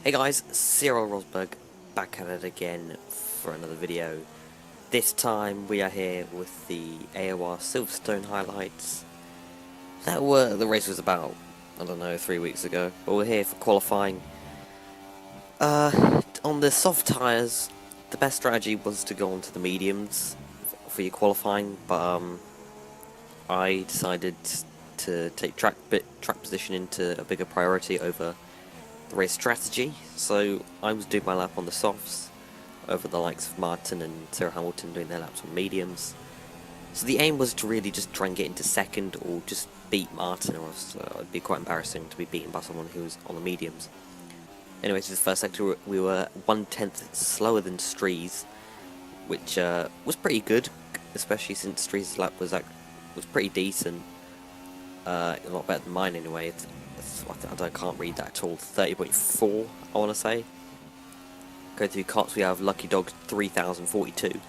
Hey guys, Rosberg back at it again for another video. This time we are here with the AOR Silverstone highlights. The race was about, I don't know, 3 weeks ago, but we're here for qualifying. On the soft tyres, the best strategy was to go onto the mediums for your qualifying, but I decided to take track position into a bigger priority over the race strategy, so I was doing my lap on the softs over the likes of Martin and Sarah Hamilton doing their laps on mediums. So the aim was to really just try and get into second or just beat Martin, or else it'd be quite embarrassing to be beaten by someone who was on the mediums. Anyway, so this first sector we were 1/10 slower than Strees, which was pretty good, especially since Strees' lap was pretty decent. A lot better than mine anyway. I can't read that at all. 30.4, I want to say. Going through cops, we have Lucky Dog 3042.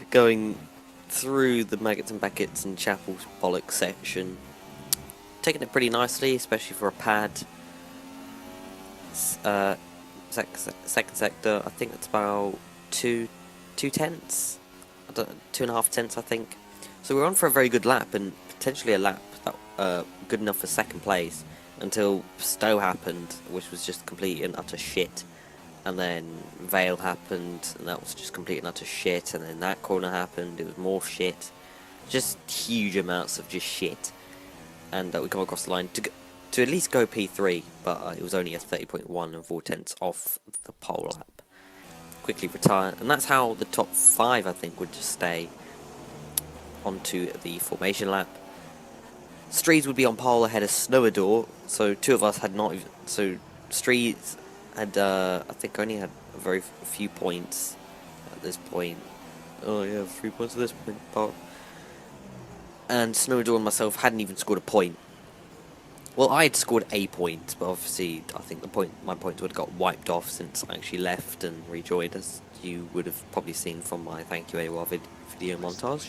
Going through the Maggots and Beckett's and Chapel's bollocks section. Taking it pretty nicely, especially for a pad. Second sector, I think it's about 2/10. 2.5 tenths, I think. So we're on for a very good lap, and potentially a lap that good enough for second place, until Stowe happened, which was just complete and utter shit. And then Vale happened, and that was just complete and utter shit. And then that corner happened, it was more shit. Just huge amounts of just shit. And we come across the line to at least go P3, but it was only a 30.1 and 4/10 off the pole lap. Quickly retire, and that's how the top 5, I think, would just stay onto the formation lap. Strees would be on pole ahead of Snowdor, so two of us had not even. So Strees had, I think, only had a very few points at this point. Oh yeah, 3 points at this point. But and Snowdor and myself hadn't even scored a point. Well, I had scored a point, but obviously I think my points would have got wiped off since I actually left and rejoined, as you would have probably seen from my thank you AOR video montage.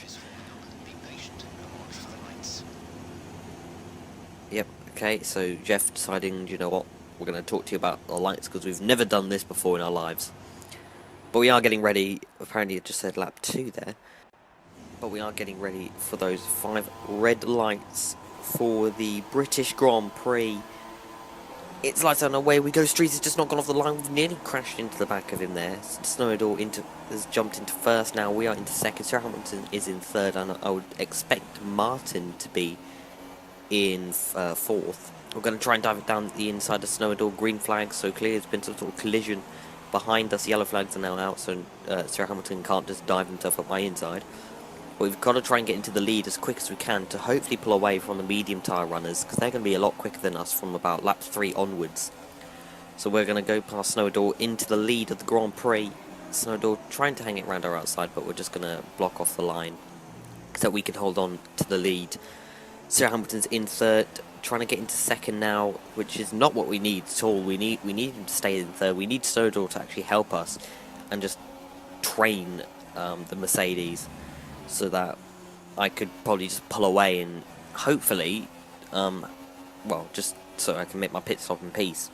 Yep, okay, so Jeff deciding, you know what, we're going to talk to you about the lights, because we've never done this before in our lives. But we are getting ready, apparently it just said lap 2 there, but we are getting ready for those 5 red lights for the British Grand Prix. It's lights out and away we go. Streets has just not gone off the line. We've nearly crashed into the back of him there. Snowdor has jumped into first now. We are into second. Sarah Hamilton is in third, and I would expect Martin to be in fourth. We're going to try and dive it down the inside of Snowdor. Green flags, so clear. There's been some sort of collision behind us. Yellow flags are now out, so Sarah Hamilton can't just dive himself up my inside. But we've got to try and get into the lead as quick as we can to hopefully pull away from the medium tyre runners, because they're going to be a lot quicker than us from about lap 3 onwards. So we're going to go past Snowdor into the lead of the Grand Prix. Snowdor trying to hang it around our outside, but we're just going to block off the line so we can hold on to the lead. Sarah Hamilton's in third, trying to get into second now, which is not what we need at all. We need him to stay in third. We need Snowdor to actually help us and just train the Mercedes, so that I could probably just pull away and hopefully, well, just so I can make my pit stop in peace.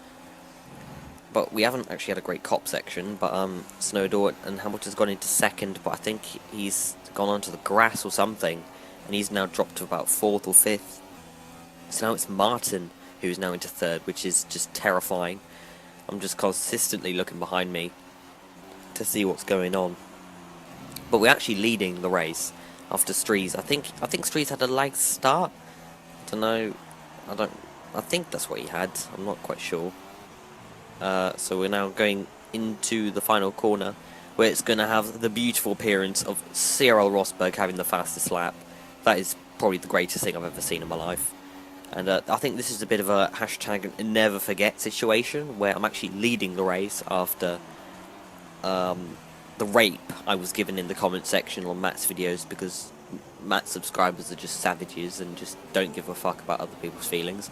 But we haven't actually had a great cop section, but Snowdor and Hamilton's gone into second, but I think he's gone onto the grass or something, and he's now dropped to about 4th or 5th. So now it's Martin who's now into third, which is just terrifying. I'm just consistently looking behind me to see what's going on. But we're actually leading the race after Strees. I think Strees had a lag start. I don't know. I think that's what he had. I'm not quite sure. So we're now going into the final corner, where it's going to have the beautiful appearance of Cyril Rosberg having the fastest lap. That is probably the greatest thing I've ever seen in my life. And I think this is a bit of a hashtag never forget situation, where I'm actually leading the race after the rape I was given in the comment section on Matt's videos, because Matt's subscribers are just savages and just don't give a fuck about other people's feelings.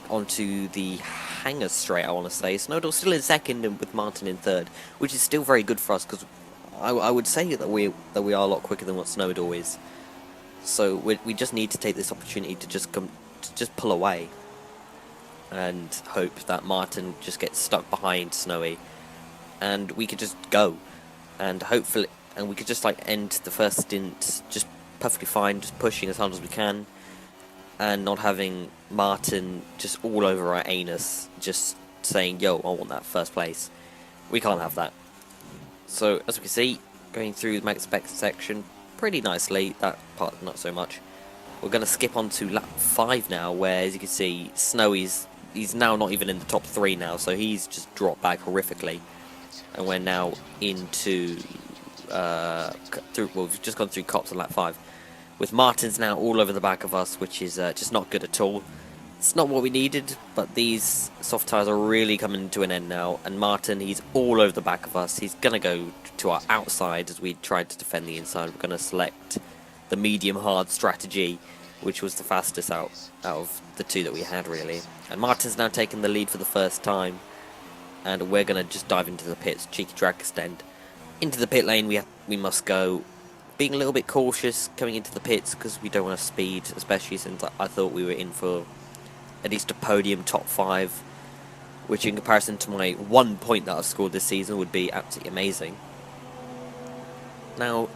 Onto the hanger straight, I want to say. Snowdor's still in second, and with Martin in third, which is still very good for us, because I would say that we are a lot quicker than what Snowdor is. So we just need to take this opportunity to just pull away. and hope that Martin just gets stuck behind Snowy, and we could just go, and hopefully, and we could just like end the first stint just perfectly fine, just pushing as hard as we can, and not having Martin just all over our anus, just saying, yo, I want that first place. We can't have that. So, as we can see, going through the max spec section pretty nicely, that part not so much. We're going to skip on to lap 5 now, where, as you can see, Snowy's he's now not even in the top 3 now, so he's just dropped back horrifically. And we're now into, we've just gone through Cops on lap 5. With Martin's now all over the back of us, which is just not good at all. It's not what we needed, but these soft tyres are really coming to an end now. And Martin, he's all over the back of us. He's going to go to our outside as we tried to defend the inside. We're going to select the medium-hard strategy, which was the fastest out of the 2 that we had, really. And Martin's now taken the lead for the first time. And we're going to just dive into the pits, cheeky drag extend. Into the pit lane we must go. Being a little bit cautious coming into the pits because we don't want to speed, especially since I thought we were in for at least a podium top 5, which in comparison to my 1 point that I've scored this season would be absolutely amazing. Now,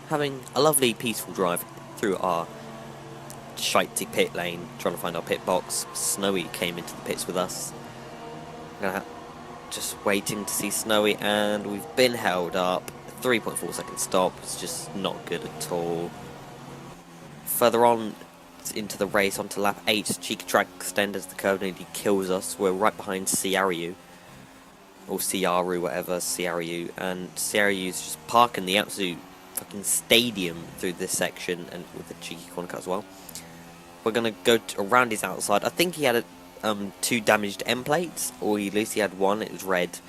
having a lovely peaceful drive through our shitey pit lane, trying to find our pit box, Snowy came into the pits with us. Just waiting to see Snowy, and we've been held up. 3.4 second stop, it's just not good at all. Further on into the race, onto lap 8, cheeky track extend as the curve nearly kills us. We're right behind Ciaru, or Ciaru, whatever, Ciaru, and Ciaru's just parking the absolute fucking stadium through this section, and with the cheeky corner cut as well. We're gonna go around his outside. I think he had 2 damaged end plates, or at least he had 1, it was red.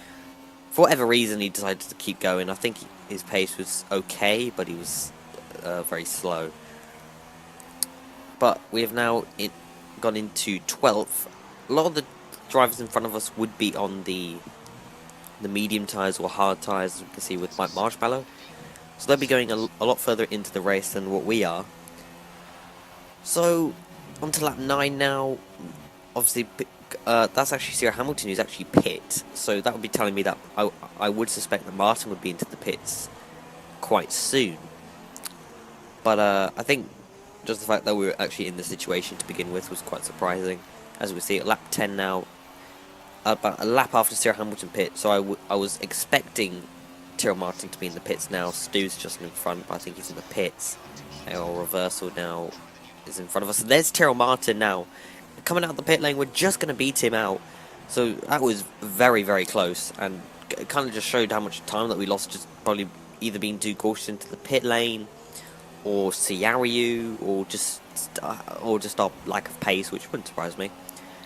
For whatever reason, he decided to keep going. I think his pace was okay, but he was very slow. But we have now gone into 12th. A lot of the drivers in front of us would be on the medium tyres or hard tyres, as you can see with Mike Marshmallow. So they'll be going a lot further into the race than what we are. So, on to lap 9 now. Obviously, that's actually Sarah Hamilton who's actually pit, so that would be telling me that I would suspect that Martin would be into the pits quite soon. But I think just the fact that we were actually in the situation to begin with was quite surprising. As we see at lap 10 now, about a lap after Sarah Hamilton pit, so I was expecting Tyrrell Martin to be in the pits now. Stu's just in front, but I think he's in the pits. AOR reversal now is in front of us. So there's Tyrrell Martin now. Coming out of the pit lane, we're just going to beat him out. So that was very, very close, and it kind of just showed how much time that we lost, just probably either being too cautious into the pit lane, or Ciaru, or just our lack of pace, which wouldn't surprise me.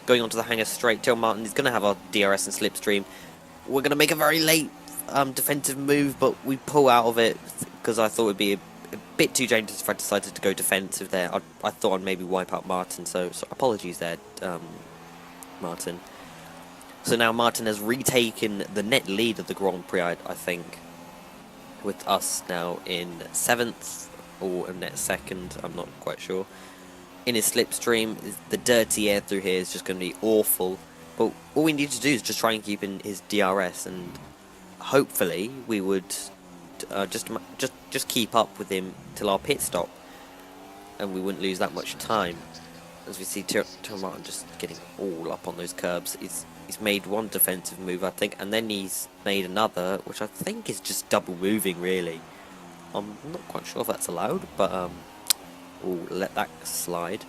Going on to the hangar straight, Tyrrell Martin is going to have our DRS and slipstream. We're going to make a very late defensive move, but we pull out of it because I thought it would be a bit too dangerous if I decided to go defensive there. I thought I'd maybe wipe out Martin, so apologies there, Martin. So now Martin has retaken the net lead of the Grand Prix, I think, with us now in 7th, or in net 2nd, I'm not quite sure. In his slipstream, the dirty air through here is just going to be awful, but all we need to do is just try and keep in his DRS, and hopefully we would just keep up with him till our pit stop, and we wouldn't lose that much time. As we see Tyrrell Martin just getting all up on those curbs. He's made one defensive move, I think, and then he's made another, which I think is just double moving, really. I'm not quite sure if that's allowed, but we'll let that slide.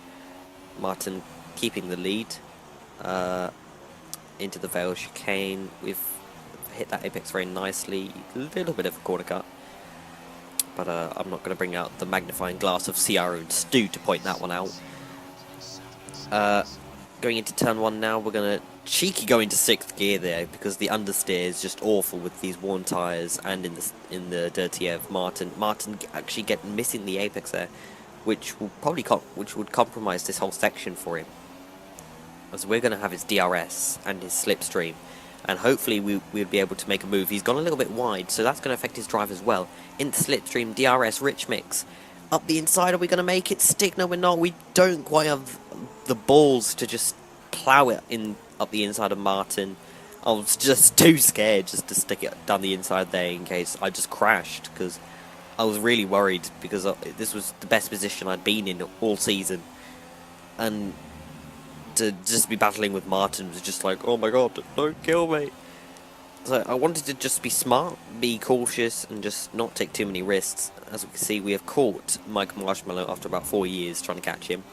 Martin keeping the lead into the Vale chicane. We've hit that apex very nicely. A little bit of a corner cut, but I'm not going to bring out the magnifying glass of Ciara and Stu to point that one out. Going into turn 1 now, we're going to cheeky go into 6th gear there, because the understeer is just awful with these worn tyres and in the dirty air of Martin. Martin actually missing the apex there, which will probably which would compromise this whole section for him, as we're going to have his DRS and his slipstream, and hopefully we'll be able to make a move. He's gone a little bit wide, so that's going to affect his drive as well. Into slipstream, DRS, rich mix. Up the inside, are we going to make it stick? No, we're not. We don't quite have the balls to just plough it in up the inside of Martin. I was just too scared just to stick it down the inside there in case I just crashed, because I was really worried, because this was the best position I'd been in all season, and to just be battling with Martin was just like, oh my god, don't kill me. So I wanted to just be smart, be cautious, and just not take too many risks. As we can see, we have caught Mike Marshmallow after about 4 years trying to catch him.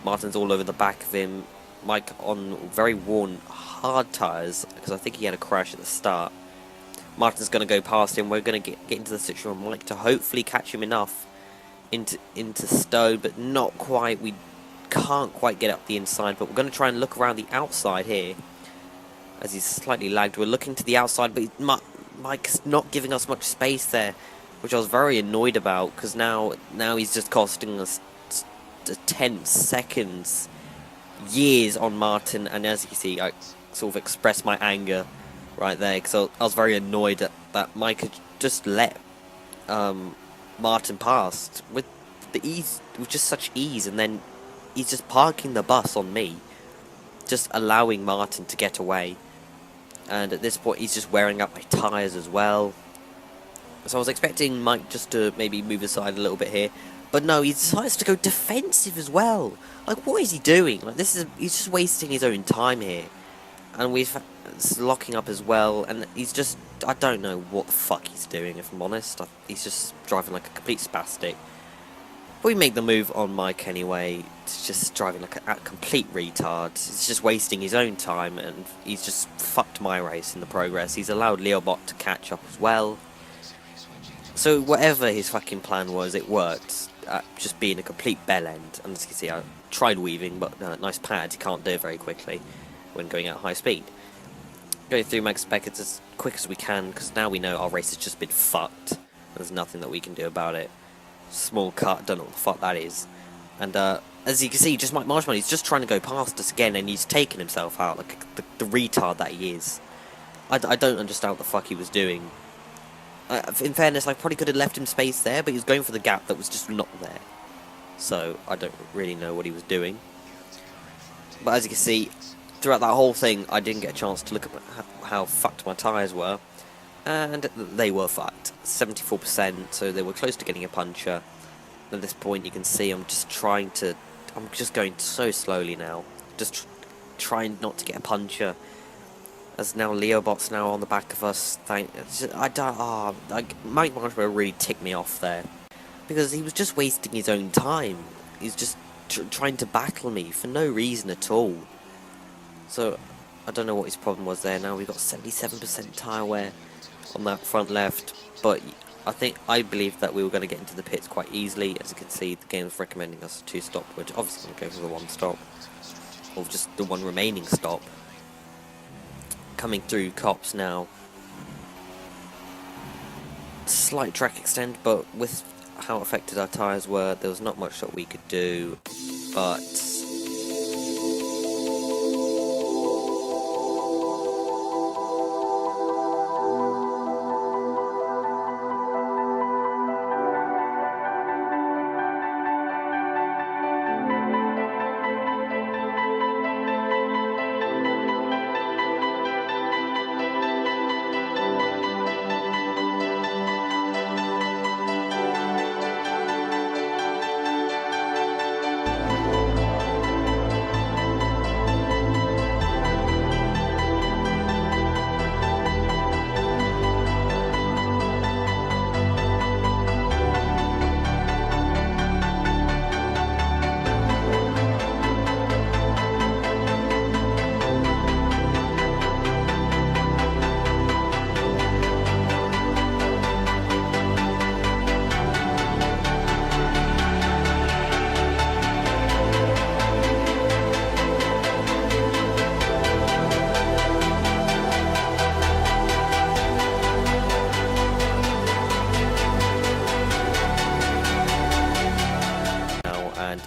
Martin's all over the back of him. Mike on very worn, hard tyres, because I think he had a crash at the start. Martin's going to go past him. We're going to get into the situation with Mike to hopefully catch him enough into Stone, but not quite. We can't quite get up the inside, but we're going to try and look around the outside here. As he's slightly lagged, we're looking to the outside, but Mike's not giving us much space there, which I was very annoyed about, because now he's just costing us 10 seconds, years on Martin. And as you see, I sort of expressed my anger right there, because I was very annoyed that Mike had just let Martin pass with just such ease, and then he's just parking the bus on me, just allowing Martin to get away. And at this point, he's just wearing up my tyres as well. So I was expecting Mike just to maybe move aside a little bit here. But no, he decides to go defensive as well. Like, what is he doing? Like, he's just wasting his own time here. And it's locking up as well. And he's just, I don't know what the fuck he's doing, if I'm honest. He's just driving like a complete spastic. But we make the move on Mike anyway. It's just driving like a complete retard. He's just wasting his own time, and he's just fucked my race in the progress. He's allowed Leobot to catch up as well. So whatever his fucking plan was, it worked. Just being a complete bell end. And as you can see, I tried weaving, but nice pad. You can't do it very quickly when going at high speed. Going through Max Beckett as quick as we can, because now we know our race has just been fucked. There's nothing that we can do about it. Small cut, don't know what the fuck that is. And as you can see, just Mike Marshmallow, he's just trying to go past us again, and he's taking himself out like the retard that he is. I don't understand what the fuck he was doing. In fairness, I probably could have left him space there, but he was going for the gap that was just not there. So I don't really know what he was doing. But as you can see, throughout that whole thing, I didn't get a chance to look at how fucked my tyres were. And they were fucked. 74%, so they were close to getting a puncture. At this point, you can see I'm just going so slowly now. Just trying not to get a puncture. As now Leobot's now on the back of us. Mike Marshmallow really ticked me off there. Because he was just wasting his own time. He's just trying to battle me for no reason at all. So, I don't know what his problem was there. Now we've got 77% tyre wear on that front left, but I believe that we were going to get into the pits quite easily. As you can see, the game's recommending us a 2-stop, which obviously going to go for the 1-stop, or just the one remaining stop. Coming through Cops now. Slight track extend, but with how affected our tyres were, there was not much that we could do, but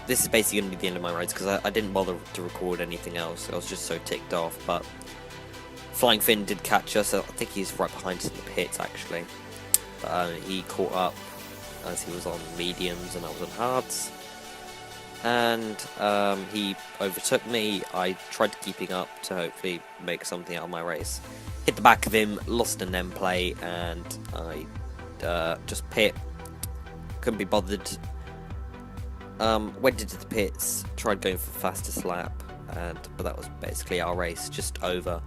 this is basically going to be the end of my rides, because I didn't bother to record anything else. I was just so ticked off. But Flying Finn did catch us. I think he's right behind us in the pits, actually. But he caught up as he was on mediums and I was on hards. and he overtook me. I tried keeping up to hopefully make something out of my race. Hit the back of him, lost an end play, and I just pit. Couldn't be bothered. Went into the pits, tried going for fastest lap, but that was basically our race, just over.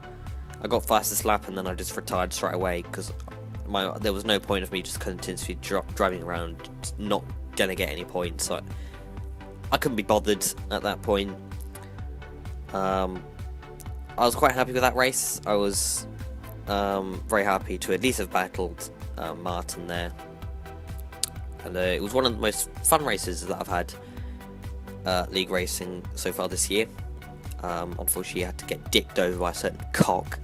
I got fastest lap and then I just retired straight away because there was no point of me just continuously driving around, not gonna get any points. So I couldn't be bothered at that point. I was quite happy with that race. I was very happy to at least have battled Martin there, and it was one of the most fun races that I've had league racing so far this year. Unfortunately, I had to get dicked over by a certain cock,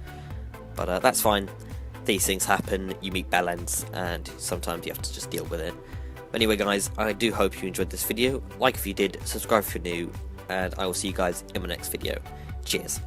but that's fine. These things happen, you meet bellends, and sometimes you have to just deal with it. But anyway guys, I do hope you enjoyed this video. Like if you did, subscribe if you're new, and I will see you guys in my next video. Cheers.